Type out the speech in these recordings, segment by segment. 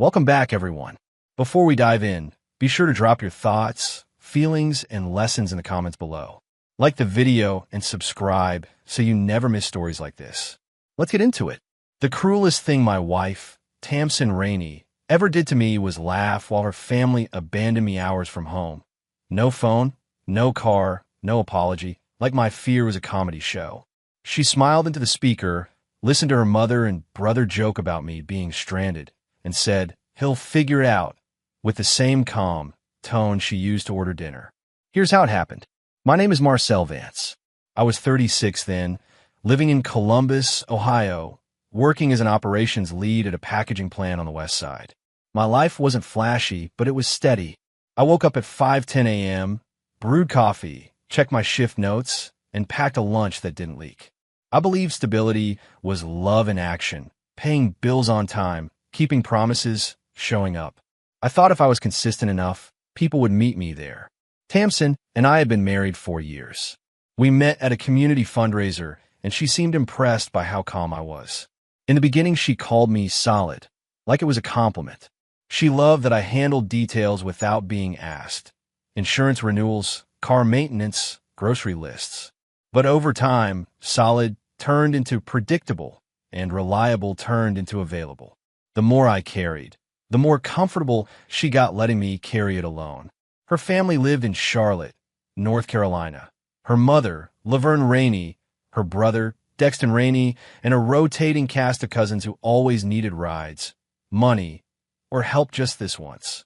Welcome back, everyone. Before we dive in, be sure to drop your thoughts, feelings, and lessons in the comments below. Like the video and subscribe so you never miss stories like this. Let's get into it. The cruelest thing my wife, Tamsin Rainey, ever did to me was laugh while her family abandoned me hours from home. No phone, no car, no apology, like my fear was a comedy show. She smiled into the speaker, listened to her mother and brother joke about me being stranded, and said, "He'll figure it out," with the same calm tone she used to order dinner. Here's how it happened. My name is Marcel Vance. I was 36 then, living in Columbus, Ohio, working as an operations lead at a packaging plant on the west side. My life wasn't flashy, but it was steady. I woke up at 5:10 a.m., brewed coffee, checked my shift notes, and packed a lunch that didn't leak. I believed stability was love in action, paying bills on time, keeping promises, showing up. I thought if I was consistent enough, people would meet me there. Tamsin and I had been married 4 years. We met at a community fundraiser, and she seemed impressed by how calm I was. In the beginning, she called me solid, like it was a compliment. She loved that I handled details without being asked. Insurance renewals, car maintenance, grocery lists. But over time, solid turned into predictable, and reliable turned into available. The more I carried, the more comfortable she got letting me carry it alone. Her family lived in Charlotte, North Carolina. Her mother, Laverne Rainey, her brother, Dexton Rainey, and a rotating cast of cousins who always needed rides, money, or help just this once.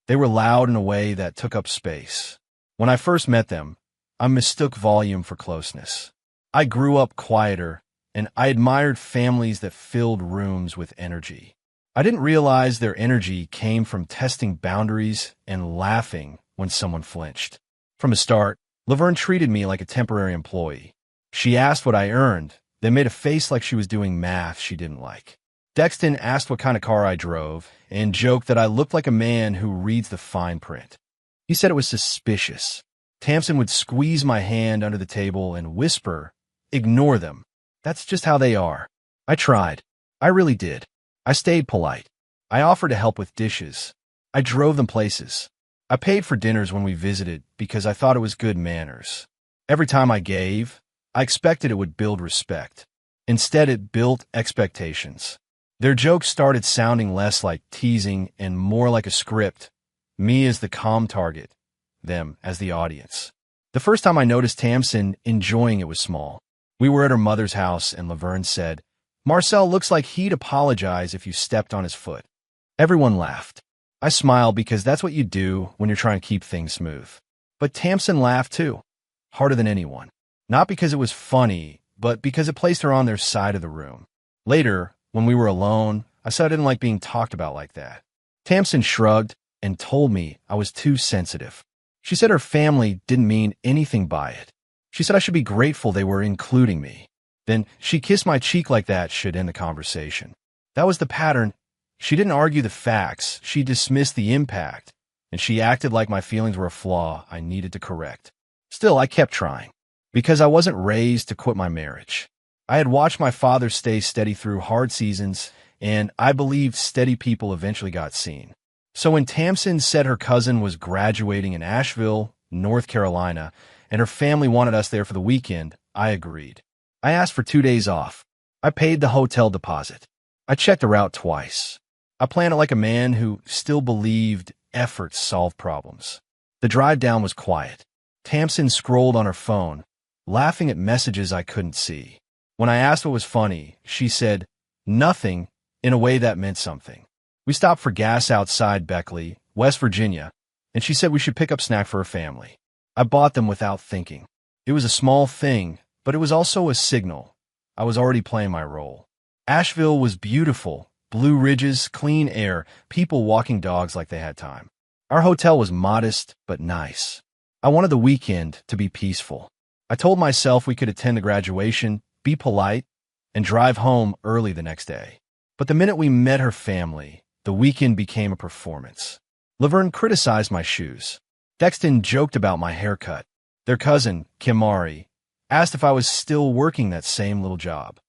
They were loud in a way that took up space. When I first met them, I mistook volume for closeness. I grew up quieter, and I admired families that filled rooms with energy. I didn't realize their energy came from testing boundaries and laughing when someone flinched. From the start, Laverne treated me like a temporary employee. She asked what I earned, then made a face like she was doing math she didn't like. Dexton asked what kind of car I drove and joked that I looked like a man who reads the fine print. He said it was suspicious. Tamsin would squeeze my hand under the table and whisper, "Ignore them. That's just how they are." I tried. I really did. I stayed polite. I offered to help with dishes. I drove them places. I paid for dinners when we visited because I thought it was good manners. Every time I gave, I expected it would build respect. Instead, it built expectations. Their jokes started sounding less like teasing and more like a script, me as the calm target, them as the audience. The first time I noticed Tamsin enjoying it was small. We were at her mother's house, and Laverne said, "Marcel looks like he'd apologize if you stepped on his foot." Everyone laughed. I smiled because that's what you do when you're trying to keep things smooth. But Tamsin laughed too, harder than anyone. Not because it was funny, but because it placed her on their side of the room. Later, when we were alone, I said I didn't like being talked about like that. Tamsin shrugged and told me I was too sensitive. She said her family didn't mean anything by it. She said I should be grateful they were including me. Then she kissed my cheek like that should end the conversation. That was the pattern. She didn't argue the facts. She dismissed the impact, and she acted like my feelings were a flaw I needed to correct. Still, I kept trying, because I wasn't raised to quit my marriage. I had watched my father stay steady through hard seasons, and I believed steady people eventually got seen. So when Tamsin said her cousin was graduating in Asheville, North Carolina, and her family wanted us there for the weekend, I agreed. I asked for 2 days off. I paid the hotel deposit. I checked the route twice. I planned it like a man who still believed efforts solved problems. The drive down was quiet. Tamsin scrolled on her phone, laughing at messages I couldn't see. When I asked what was funny, she said, "Nothing," in a way that meant something. We stopped for gas outside Beckley, West Virginia, and she said we should pick up snacks for her family. I bought them without thinking. It was a small thing, but it was also a signal. I was already playing my role. Asheville was beautiful. Blue ridges, clean air, people walking dogs like they had time. Our hotel was modest but nice. I wanted the weekend to be peaceful. I told myself we could attend the graduation, be polite, and drive home early the next day. But the minute we met her family, the weekend became a performance. Laverne criticized my shoes. Dexton joked about my haircut. Their cousin, Kimari, asked if I was still working that same little job.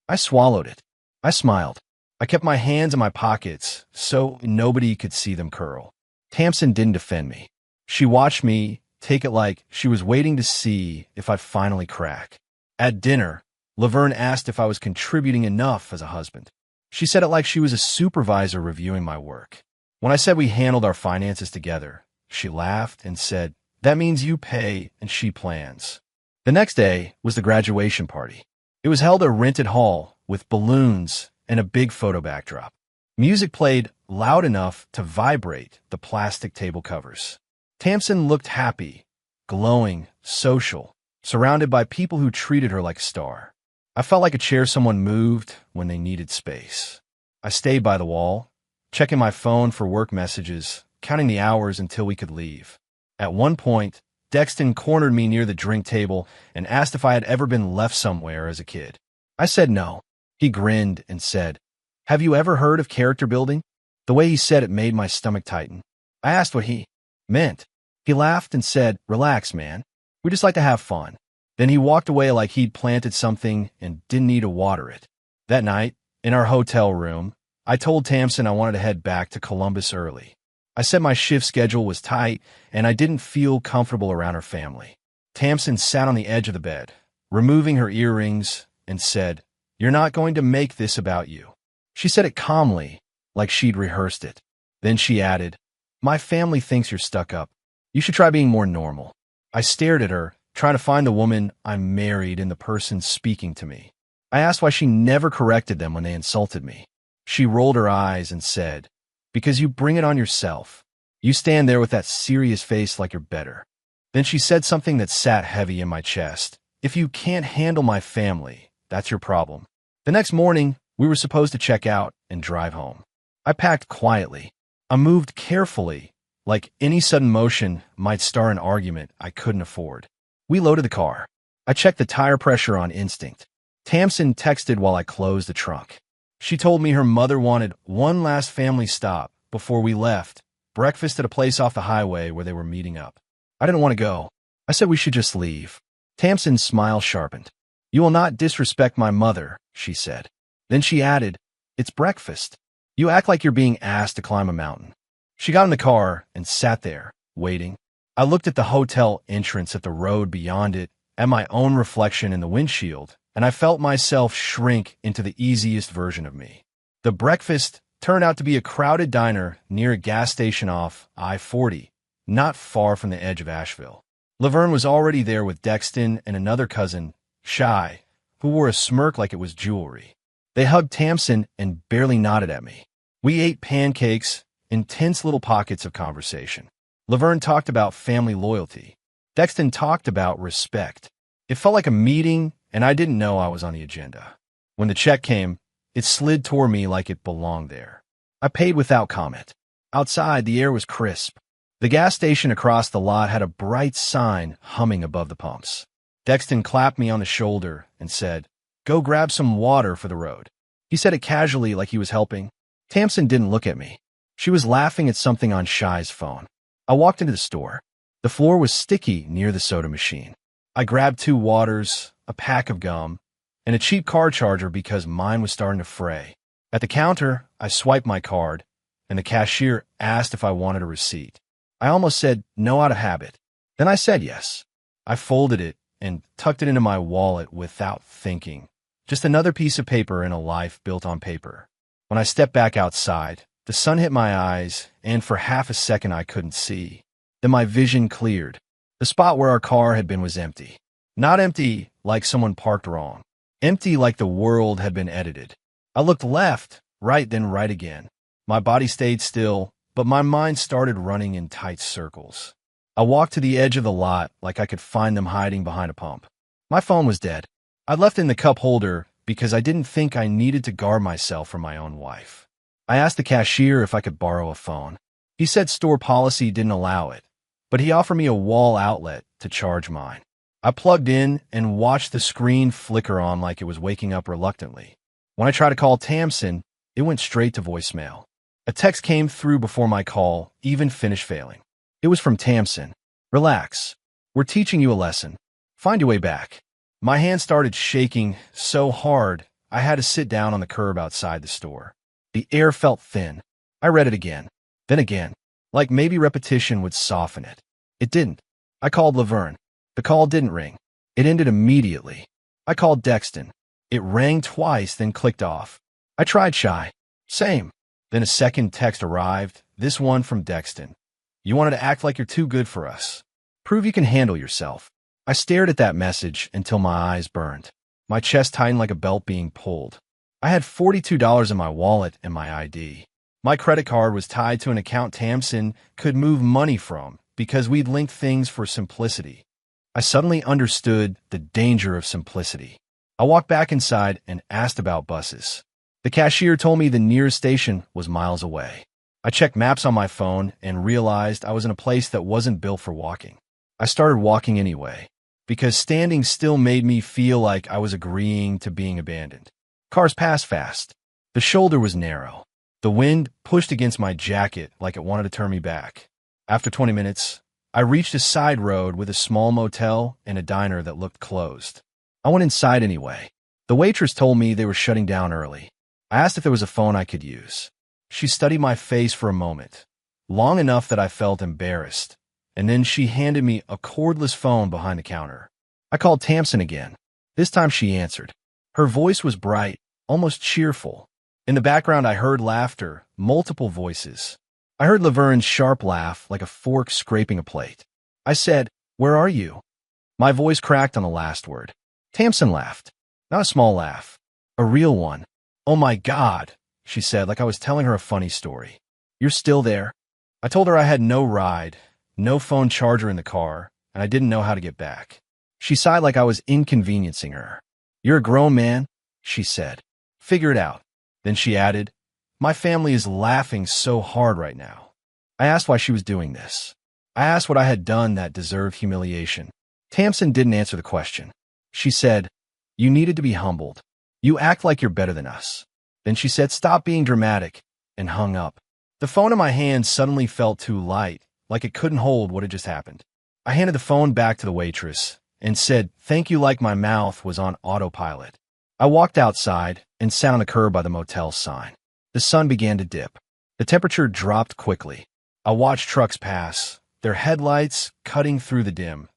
I swallowed it. I smiled. I kept my hands in my pockets so nobody could see them curl. Tamsin didn't defend me. She watched me take it like she was waiting to see if I'd finally crack. At dinner, Laverne asked if I was contributing enough as a husband. She said it like she was a supervisor reviewing my work. When I said we handled our finances together, she laughed and said, "That means you pay and she plans." The next day was the graduation party. It was held at a rented hall with balloons and a big photo backdrop. Music played loud enough to vibrate the plastic table covers. Tamsin looked happy, glowing, social, surrounded by people who treated her like a star. I felt like a chair someone moved when they needed space. I stayed by the wall, checking my phone for work messages, counting the hours until we could leave. At one point, Dexton cornered me near the drink table and asked if I had ever been left somewhere as a kid. I said no. He grinned and said, "Have you ever heard of character building?" The way he said it made my stomach tighten. I asked what he meant. He laughed and said, "Relax, man. We just like to have fun." Then he walked away like he'd planted something and didn't need to water it. That night, in our hotel room, I told Tamsin I wanted to head back to Columbus early. I said my shift schedule was tight and I didn't feel comfortable around her family. Tamsin sat on the edge of the bed, removing her earrings, and said, "You're not going to make this about you." She said it calmly, like she'd rehearsed it. Then she added, "My family thinks you're stuck up. You should try being more normal." I stared at her, trying to find the woman I married in the person speaking to me. I asked why she never corrected them when they insulted me. She rolled her eyes and said, "Because you bring it on yourself. You stand there with that serious face like you're better." Then she said something that sat heavy in my chest. "If you can't handle my family, that's your problem." The next morning, we were supposed to check out and drive home. I packed quietly. I moved carefully, like any sudden motion might start an argument I couldn't afford. We loaded the car. I checked the tire pressure on instinct. Tamsin texted while I closed the trunk. She told me her mother wanted one last family stop before we left, breakfast at a place off the highway where they were meeting up. I didn't want to go. I said we should just leave. Tamsin's smile sharpened. "You will not disrespect my mother," she said. Then she added, "It's breakfast. You act like you're being asked to climb a mountain." She got in the car and sat there, waiting. I looked at the hotel entrance, at the road beyond it, at my own reflection in the windshield, and I felt myself shrink into the easiest version of me. The breakfast turned out to be a crowded diner near a gas station off I-40, not far from the edge of Asheville. Laverne was already there with Dexton and another cousin, Shy, who wore a smirk like it was jewelry. They hugged Tamsin and barely nodded at me. We ate pancakes, intense little pockets of conversation. Laverne talked about family loyalty. Dexton talked about respect. It felt like a meeting, and I didn't know I was on the agenda. When the check came, it slid toward me like it belonged there. I paid without comment. Outside, the air was crisp. The gas station across the lot had a bright sign humming above the pumps. Dexton clapped me on the shoulder and said, "Go grab some water for the road." He said it casually like he was helping. Tamsin didn't look at me. She was laughing at something on Shy's phone. I walked into the store. The floor was sticky near the soda machine. I grabbed 2 waters, a pack of gum, and a cheap car charger because mine was starting to fray. At the counter, I swiped my card, and the cashier asked if I wanted a receipt. I almost said no out of habit. Then I said yes. I folded it and tucked it into my wallet without thinking. Just another piece of paper in a life built on paper. When I stepped back outside, the sun hit my eyes, and for half a second I couldn't see. Then my vision cleared. The spot where our car had been was empty. Not empty like someone parked wrong. Empty like the world had been edited. I looked left, right, then right again. My body stayed still, but my mind started running in tight circles. I walked to the edge of the lot like I could find them hiding behind a pump. My phone was dead. I left it in the cup holder because I didn't think I needed to guard myself from my own wife. I asked the cashier if I could borrow a phone. He said store policy didn't allow it, but he offered me a wall outlet to charge mine. I plugged in and watched the screen flicker on like it was waking up reluctantly. When I tried to call Tamsin, it went straight to voicemail. A text came through before my call even finished failing. It was from Tamsin. "Relax. We're teaching you a lesson. Find your way back." My hand started shaking so hard I had to sit down on the curb outside the store. The air felt thin. I read it again, then again, like maybe repetition would soften it. It didn't. I called Laverne. The call didn't ring. It ended immediately. I called Dexton. It rang twice, then clicked off. I tried Shy. Same. Then a second text arrived, this one from Dexton. You wanted to act like you're too good for us. Prove you can handle yourself. I stared at that message until my eyes burned. My chest tightened like a belt being pulled. I had $42 in my wallet and my ID. My credit card was tied to an account Tamsin could move money from because we'd linked things for simplicity. I suddenly understood the danger of simplicity. I walked back inside and asked about buses. The cashier told me the nearest station was miles away. I checked maps on my phone and realized I was in a place that wasn't built for walking. I started walking anyway, because standing still made me feel like I was agreeing to being abandoned. Cars passed fast. The shoulder was narrow. The wind pushed against my jacket like it wanted to turn me back. After 20 minutes, I reached a side road with a small motel and a diner that looked closed. I went inside anyway. The waitress told me they were shutting down early. I asked if there was a phone I could use. She studied my face for a moment, long enough that I felt embarrassed, and then she handed me a cordless phone behind the counter. I called Tamsin again. This time she answered. Her voice was bright, almost cheerful. In the background I heard laughter, multiple voices. I heard Laverne's sharp laugh like a fork scraping a plate. I said, "Where are you?" My voice cracked on the last word. Tamsin laughed. Not a small laugh. A real one. "Oh my God," she said like I was telling her a funny story. "You're still there?" I told her I had no ride, no phone charger in the car, and I didn't know how to get back. She sighed like I was inconveniencing her. "You're a grown man," she said. "Figure it out." Then she added, "My family is laughing so hard right now." I asked why she was doing this. I asked what I had done that deserved humiliation. Tamsin didn't answer the question. She said, "You needed to be humbled. You act like you're better than us." Then she said, "Stop being dramatic," and hung up. The phone in my hand suddenly felt too light, like it couldn't hold what had just happened. I handed the phone back to the waitress and said, "Thank you," like my mouth was on autopilot. I walked outside and sat on the curb by the motel sign. The sun began to dip. The temperature dropped quickly. I watched trucks pass, their headlights cutting through the dim,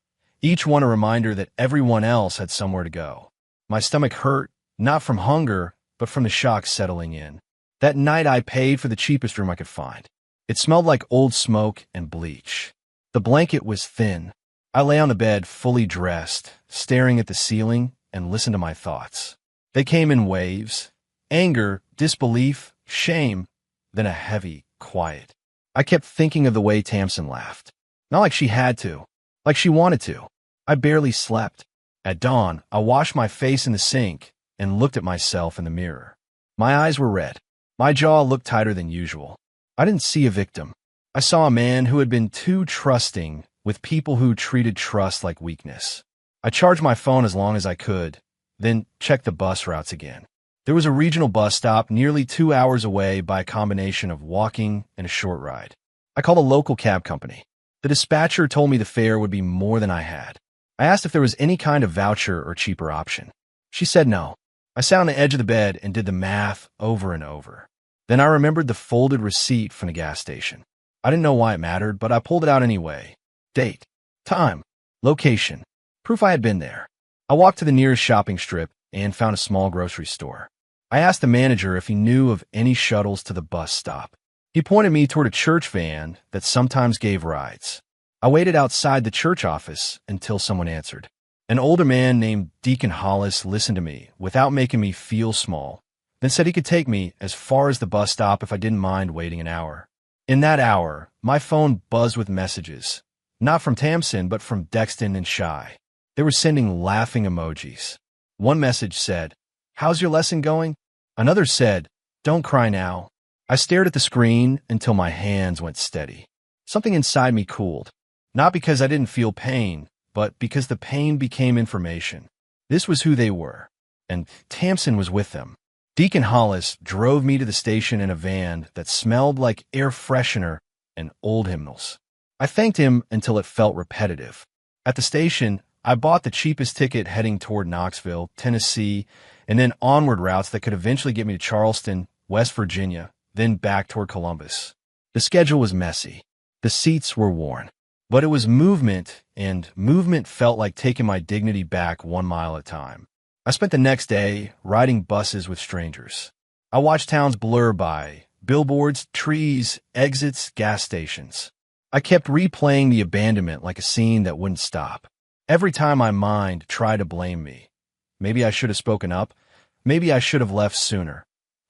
each one a reminder that everyone else had somewhere to go. My stomach hurt, not from hunger, but from the shock settling in. That night I paid for the cheapest room I could find. It smelled like old smoke and bleach. The blanket was thin. I lay on the bed fully dressed, staring at the ceiling, and listened to my thoughts. They came in waves. Anger, disbelief, shame, then a heavy quiet. I kept thinking of the way Tamsin laughed. Not like she had to, like she wanted to. I barely slept. At dawn, I washed my face in the sink and looked at myself in the mirror. My eyes were red. My jaw looked tighter than usual. I didn't see a victim. I saw a man who had been too trusting with people who treated trust like weakness. I charged my phone as long as I could, then checked the bus routes again. There was a regional bus stop nearly 2 hours away by a combination of walking and a short ride. I called a local cab company. The dispatcher told me the fare would be more than I had. I asked if there was any kind of voucher or cheaper option. She said no. I sat on the edge of the bed and did the math over and over. Then I remembered the folded receipt from the gas station. I didn't know why it mattered, but I pulled it out anyway. Date, time, location, proof I had been there. I walked to the nearest shopping strip and found a small grocery store. I asked the manager if he knew of any shuttles to the bus stop. He pointed me toward a church van that sometimes gave rides. I waited outside the church office until someone answered. An older man named Deacon Hollis listened to me without making me feel small, then said he could take me as far as the bus stop if I didn't mind waiting an hour. In that hour, my phone buzzed with messages, not from Tamsin, but from Dexton and Shy. They were sending laughing emojis. One message said, "How's your lesson going?" Another said, "Don't cry now." I stared at the screen until my hands went steady. Something inside me cooled, not because I didn't feel pain, but because the pain became information. This was who they were, and Tamsin was with them. Deacon Hollis drove me to the station in a van that smelled like air freshener and old hymnals. I thanked him until it felt repetitive. At the station, I bought the cheapest ticket heading toward Knoxville, Tennessee, and then onward routes that could eventually get me to Charleston West Virginia, then back toward Columbus. The schedule was messy. The seats were worn. But it was movement, and movement felt like taking my dignity back 1 mile at a time. I spent the next day riding buses with strangers. I watched towns blur by, billboards, trees, exits, gas stations. I kept replaying the abandonment like a scene that wouldn't stop. Every time my mind tried to blame me. Maybe I should have spoken up. Maybe I should have left sooner.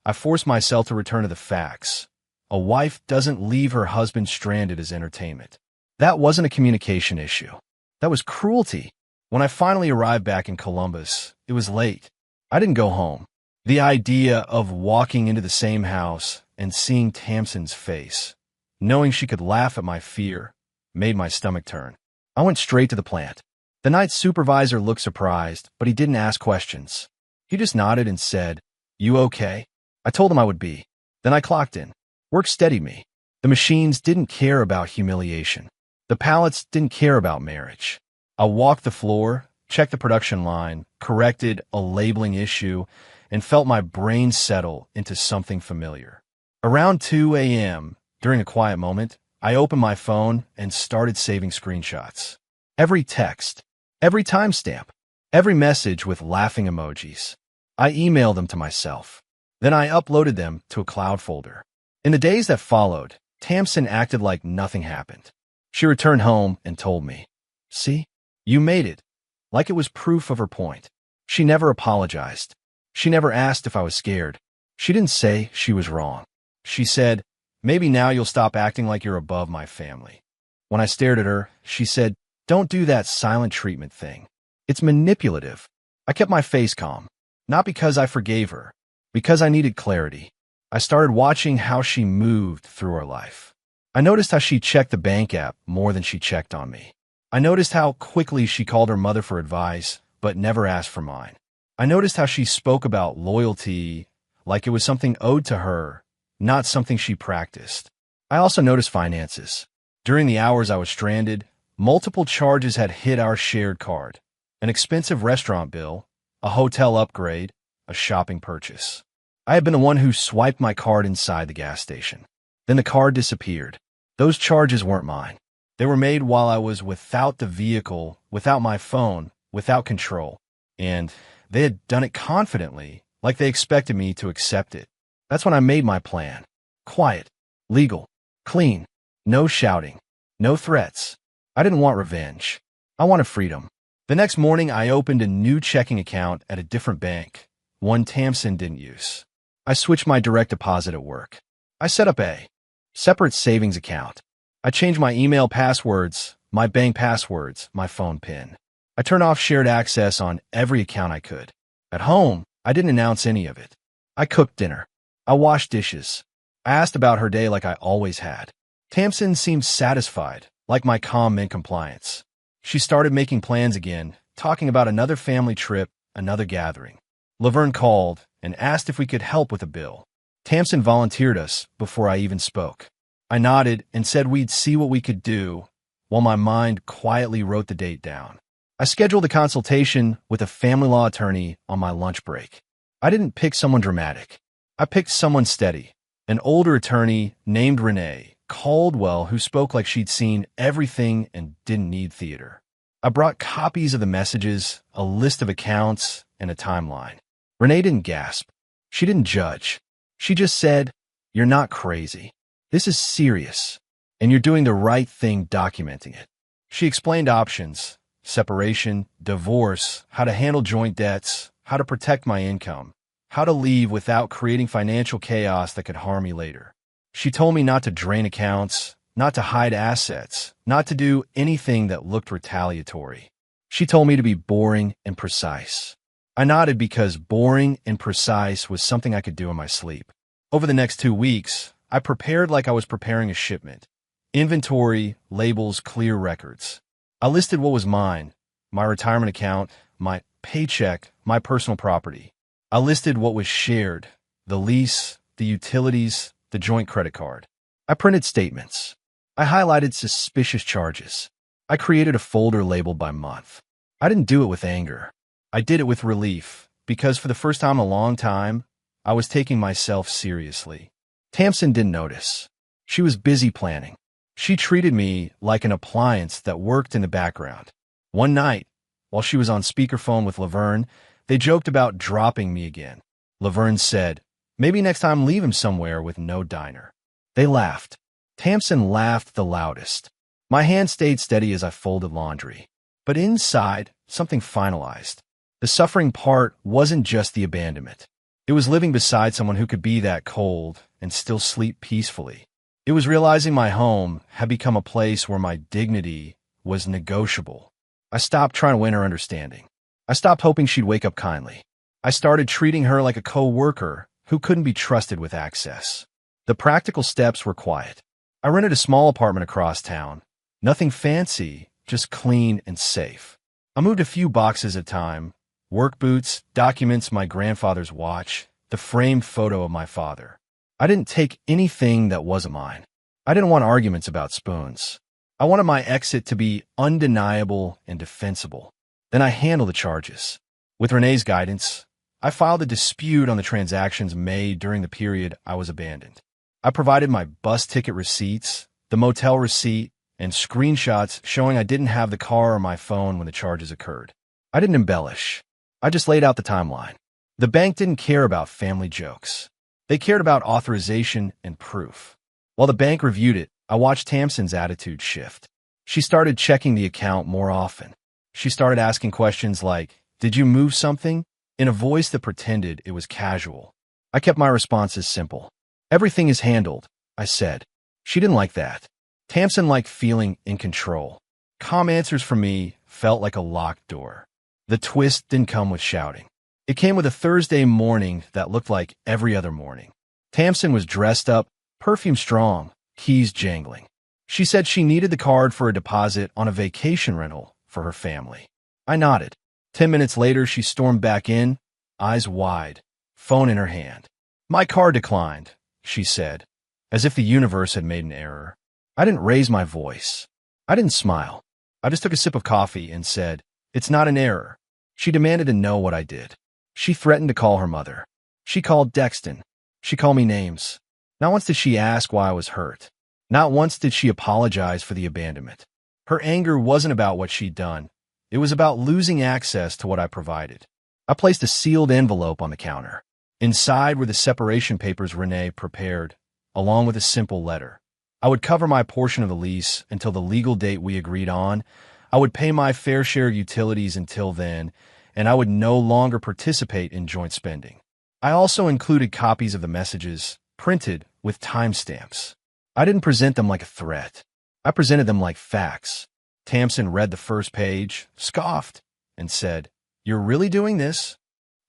I forced myself to return to the facts. A wife doesn't leave her husband stranded as entertainment. That wasn't a communication issue. That was cruelty. When I finally arrived back in Columbus, it was late. I didn't go home. The idea of walking into the same house and seeing Tamsin's face, knowing she could laugh at my fear, made my stomach turn. I went straight to the plant. The night supervisor looked surprised, but he didn't ask questions. He just nodded and said, "You okay?" I told him I would be. Then I clocked in. Work steadied me. The machines didn't care about humiliation. The pallets didn't care about marriage. I walked the floor, checked the production line, corrected a labeling issue, and felt my brain settle into something familiar. Around 2 a.m., during a quiet moment, I opened my phone and started saving screenshots. Every text, every timestamp, every message with laughing emojis. I emailed them to myself. Then I uploaded them to a cloud folder. In the days that followed, Tamsin acted like nothing happened. She returned home and told me, "See, you made it," like it was proof of her point. She never apologized. She never asked if I was scared. She didn't say she was wrong. She said, "Maybe now you'll stop acting like you're above my family." When I stared at her, she said, "Don't do that silent treatment thing. It's manipulative." I kept my face calm, not because I forgave her, because I needed clarity. I started watching how she moved through her life. I noticed how she checked the bank app more than she checked on me. I noticed how quickly she called her mother for advice, but never asked for mine. I noticed how she spoke about loyalty like it was something owed to her, not something she practiced. I also noticed finances. During the hours I was stranded, multiple charges had hit our shared card. An expensive restaurant bill, a hotel upgrade, a shopping purchase. I had been the one who swiped my card inside the gas station. Then the card disappeared. Those charges weren't mine. They were made while I was without the vehicle, without my phone, without control. And they had done it confidently, like they expected me to accept it. That's when I made my plan. Quiet, legal, clean, no shouting, no threats. I didn't want revenge. I wanted freedom. The next morning, I opened a new checking account at a different bank, one Tamsin didn't use. I switched my direct deposit at work. I set up a separate savings account. I changed my email passwords, my bank passwords, my phone PIN. I turned off shared access on every account I could. At home, I didn't announce any of it. I cooked dinner. I washed dishes. I asked about her day like I always had. Tamsin seemed satisfied, like my calm meant compliance. She started making plans again, talking about another family trip, another gathering. Laverne called and asked if we could help with a bill. Tamsin volunteered us before I even spoke. I nodded and said we'd see what we could do, while my mind quietly wrote the date down. I scheduled a consultation with a family law attorney on my lunch break. I didn't pick someone dramatic. I picked someone steady, an older attorney named Renee Caldwell who spoke like she'd seen everything and didn't need theater. I brought copies of the messages, a list of accounts, and a timeline. Renee didn't gasp. She didn't judge. She just said, "You're not crazy. This is serious, and you're doing the right thing documenting it." She explained options: separation, divorce, how to handle joint debts, how to protect my income, how to leave without creating financial chaos that could harm me later. She told me not to drain accounts, not to hide assets, not to do anything that looked retaliatory. She told me to be boring and precise. I nodded because boring and precise was something I could do in my sleep. Over the next 2 weeks, I prepared like I was preparing a shipment. Inventory, labels, clear records. I listed what was mine, my retirement account, my paycheck, my personal property. I listed what was shared, the lease, the utilities, the joint credit card. I printed statements. I highlighted suspicious charges. I created a folder labeled by month. I didn't do it with anger. I did it with relief, because for the first time in a long time, I was taking myself seriously. Tamsin didn't notice. She was busy planning. She treated me like an appliance that worked in the background. One night, while she was on speakerphone with Laverne, they joked about dropping me again. Laverne said, "Maybe next time leave him somewhere with no diner." They laughed. Tamsin laughed the loudest. My hand stayed steady as I folded laundry. But inside, something finalized. The suffering part wasn't just the abandonment. It was living beside someone who could be that cold and still sleep peacefully. It was realizing my home had become a place where my dignity was negotiable. I stopped trying to win her understanding. I stopped hoping she'd wake up kindly. I started treating her like a co-worker who couldn't be trusted with access. The practical steps were quiet. I rented a small apartment across town. Nothing fancy, just clean and safe. I moved a few boxes at a time. Work boots, documents, my grandfather's watch, the framed photo of my father. I didn't take anything that wasn't mine. I didn't want arguments about spoons. I wanted my exit to be undeniable and defensible. Then I handled the charges. With Renee's guidance, I filed a dispute on the transactions made during the period I was abandoned. I provided my bus ticket receipts, the motel receipt, and screenshots showing I didn't have the car or my phone when the charges occurred. I didn't embellish. I just laid out the timeline. The bank didn't care about family jokes. They cared about authorization and proof. While the bank reviewed it, I watched Tamsin's attitude shift. She started checking the account more often. She started asking questions like, "Did you move something?" in a voice that pretended it was casual. I kept my responses simple. "Everything is handled," I said. She didn't like that. Tamsin liked feeling in control. Calm answers from me felt like a locked door. The twist didn't come with shouting. It came with a Thursday morning that looked like every other morning. Tamsin was dressed up, perfume strong, keys jangling. She said she needed the card for a deposit on a vacation rental for her family. I nodded. 10 minutes later, she stormed back in, eyes wide, phone in her hand. "My card declined," she said, as if the universe had made an error. I didn't raise my voice. I didn't smile. I just took a sip of coffee and said, "It's not an error." She demanded to know what I did. She threatened to call her mother. She called Dexton. She called me names. Not once did she ask why I was hurt. Not once did she apologize for the abandonment. Her anger wasn't about what she'd done. It was about losing access to what I provided. I placed a sealed envelope on the counter. Inside were the separation papers Renee prepared, along with a simple letter. I would cover my portion of the lease until the legal date we agreed on. I would pay my fair share of utilities until then, and I would no longer participate in joint spending. I also included copies of the messages, printed with timestamps. I didn't present them like a threat. I presented them like facts. Tamsin read the first page, scoffed, and said, "You're really doing this?"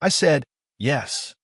I said, "Yes."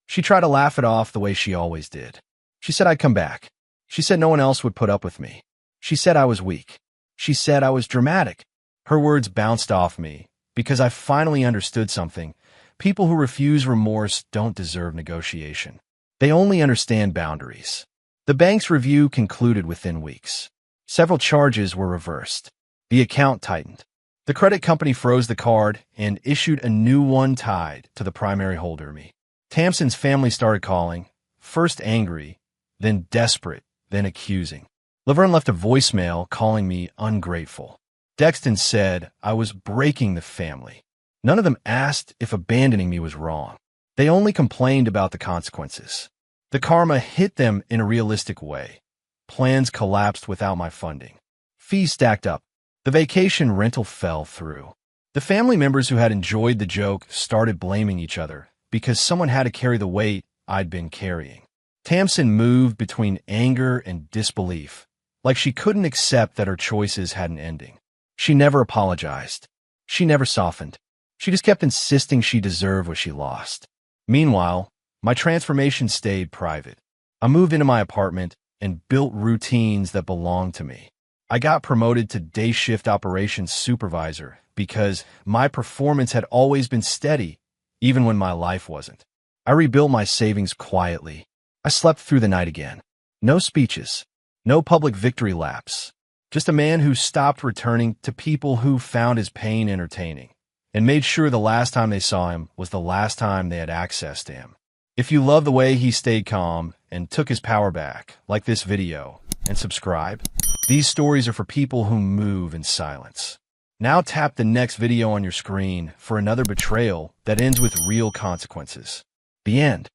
She tried to laugh it off the way she always did. She said I'd come back. She said no one else would put up with me. She said I was weak. She said I was dramatic. Her words bounced off me because I finally understood something. People who refuse remorse don't deserve negotiation. They only understand boundaries. The bank's review concluded within weeks. Several charges were reversed. The account tightened. The credit company froze the card and issued a new one tied to the primary holder, me. Tamsin's family started calling, first angry, then desperate, then accusing. Laverne left a voicemail calling me ungrateful. Dexton said I was breaking the family. None of them asked if abandoning me was wrong. They only complained about the consequences. The karma hit them in a realistic way. Plans collapsed without my funding. Fees stacked up. The vacation rental fell through. The family members who had enjoyed the joke started blaming each other because someone had to carry the weight I'd been carrying. Tamsin moved between anger and disbelief, like she couldn't accept that her choices had an ending. She never apologized. She never softened. She just kept insisting she deserved what she lost. Meanwhile, my transformation stayed private. I moved into my apartment and built routines that belonged to me. I got promoted to day shift operations supervisor because my performance had always been steady, even when my life wasn't. I rebuilt my savings quietly. I slept through the night again. No speeches. No public victory laps. Just a man who stopped returning to people who found his pain entertaining and made sure the last time they saw him was the last time they had access to him. If you love the way he stayed calm and took his power back, like this video and subscribe. These stories are for people who move in silence. Now tap the next video on your screen for another betrayal that ends with real consequences. The end.